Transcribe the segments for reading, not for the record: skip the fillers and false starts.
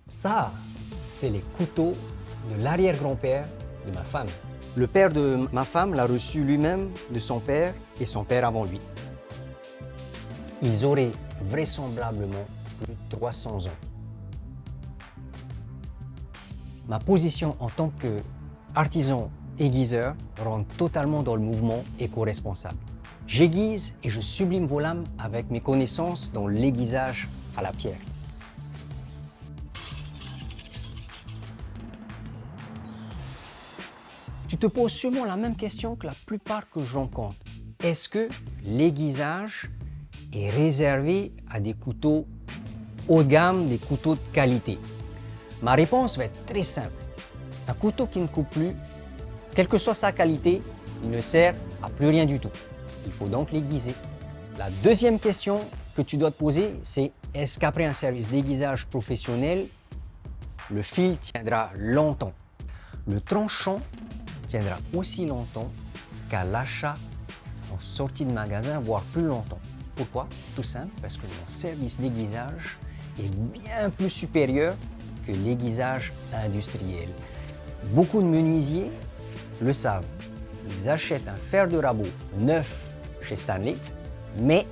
Ça, c'est les couteaux de l'arrière-grand-père de ma femme. Le père de ma femme l'a reçu lui-même de son père et son père avant lui. Ils auraient vraisemblablement plus de 300 ans. Ma position en tant qu'artisan aiguiseur rentre totalement dans le mouvement éco-responsable. J'aiguise et je sublime vos lames avec mes connaissances dans l'aiguisage à la pierre. Tu te poses sûrement la même question que la plupart que je rencontre. Est-ce que l'aiguisage est réservé à des couteaux haut de gamme, des couteaux de qualité? Ma réponse va être très simple. Un couteau qui ne coupe plus, quelle que soit sa qualité, il ne sert à plus rien du tout. Il faut donc l'aiguiser. La deuxième question que tu dois te poser, c'est est-ce qu'après un service d'aiguisage professionnel, le fil tiendra longtemps? Le tranchant tiendra aussi longtemps qu'à l'achat en sortie de magasin, voire plus longtemps. Pourquoi? Tout simple, parce que mon service d'aiguisage est bien plus supérieur que l'aiguisage industriel. Beaucoup de menuisiers le savent. Ils achètent un fer de rabot neuf chez Stanley, mais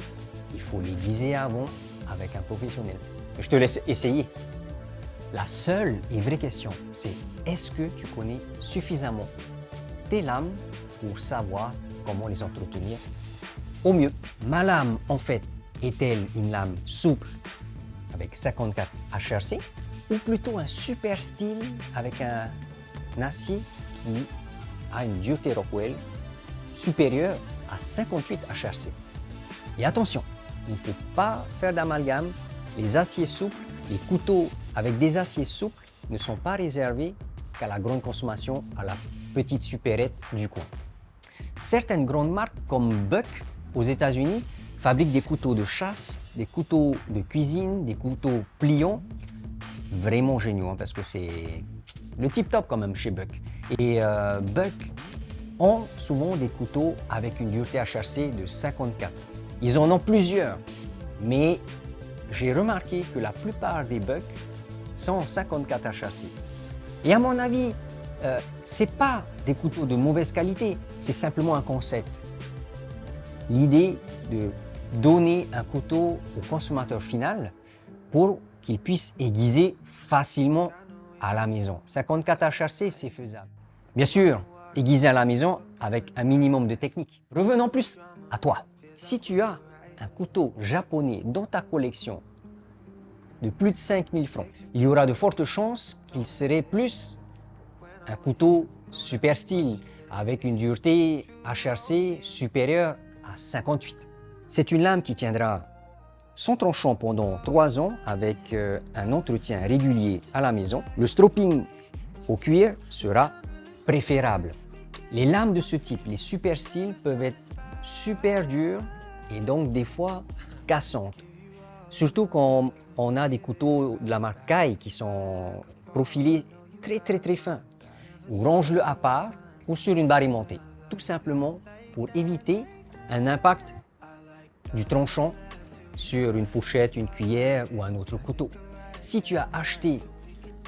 il faut l'aiguiser avant avec un professionnel. Je te laisse essayer. La seule et vraie question, c'est est-ce que tu connais suffisamment tes lames pour savoir comment les entretenir au mieux? Ma lame, en fait, est-elle une lame souple avec 54 HRC ou plutôt un super style avec un acier qui a une dureté Rockwell supérieure à 58 HRC? Et attention, il ne faut pas faire d'amalgame. Les aciers souples, les couteaux avec des aciers souples ne sont pas réservés qu'à la grande consommation, à la petite supérette du coin. Certaines grandes marques comme Buck aux États-Unis fabriquent des couteaux de chasse, des couteaux de cuisine, des couteaux pliants, vraiment géniaux, parce que c'est le tip-top quand même chez Buck. Et Buck ont souvent des couteaux avec une dureté HRC de 54. Ils en ont plusieurs, mais j'ai remarqué que la plupart des Buck sont en 54 HRC. Et à mon avis, c'est pas des couteaux de mauvaise qualité, c'est simplement un concept. L'idée de donner un couteau au consommateur final pour qu'il puisse aiguiser facilement à la maison. 54 HRC, c'est faisable. Bien sûr, aiguiser à la maison avec un minimum de technique. Revenons plus à toi. Si tu as un couteau japonais dans ta collection de plus de 5000 francs, il y aura de fortes chances qu'il serait plus un couteau super style avec une dureté HRC supérieure à 58. C'est une lame qui tiendra son tranchant pendant 3 ans avec un entretien régulier à la maison. Le stropping au cuir sera préférable. Les lames de ce type, les super styles, peuvent être super dures et donc des fois cassantes. Surtout quand on a des couteaux de la marque Kai qui sont profilés très fins. Ou range-le à part ou sur une barre aimantée. Tout simplement pour éviter un impact du tranchant sur une fourchette, une cuillère ou un autre couteau. Si tu as acheté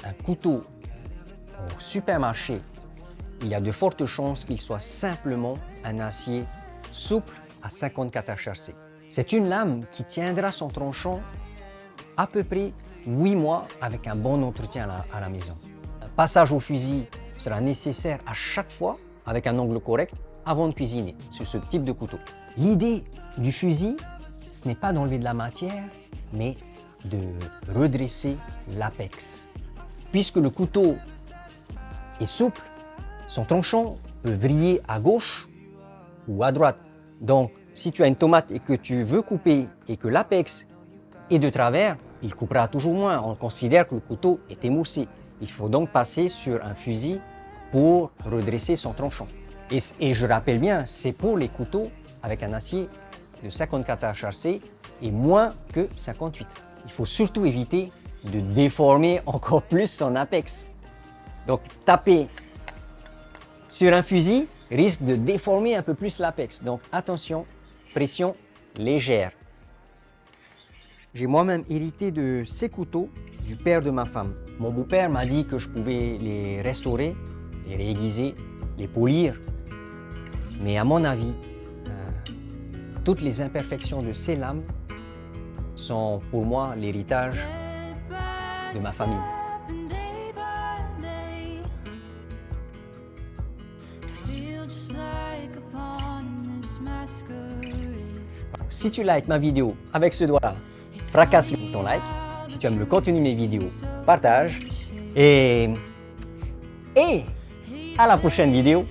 un couteau au supermarché, il y a de fortes chances qu'il soit simplement un acier souple à 54 HRC. C'est une lame qui tiendra son tranchant à peu près 8 mois avec un bon entretien à la maison. Un passage au fusil sera nécessaire à chaque fois avec un angle correct avant de cuisiner sur ce type de couteau. L'idée du fusil, ce n'est pas d'enlever de la matière, mais de redresser l'apex. Puisque le couteau est souple, son tranchant peut vriller à gauche ou à droite. Donc, si tu as une tomate et que tu veux couper et que l'apex est de travers, il coupera toujours moins. On considère que le couteau est émoussé. Il faut donc passer sur un fusil pour redresser son tranchant. Et je rappelle bien, c'est pour les couteaux avec un acier de 54 HRC et moins que 58. Il faut surtout éviter de déformer encore plus son apex. Donc taper sur un fusil risque de déformer un peu plus l'apex. Donc attention, pression légère. J'ai moi-même hérité de ces couteaux du père de ma femme. Mon beau-père m'a dit que je pouvais les restaurer, les réaiguiser, les polir. Mais à mon avis, toutes les imperfections de ces lames sont pour moi l'héritage de ma famille. Si tu likes ma vidéo avec ce doigt-là, fracasse ton like. Si tu aimes le contenu de mes vidéos, partage. Et à la prochaine vidéo.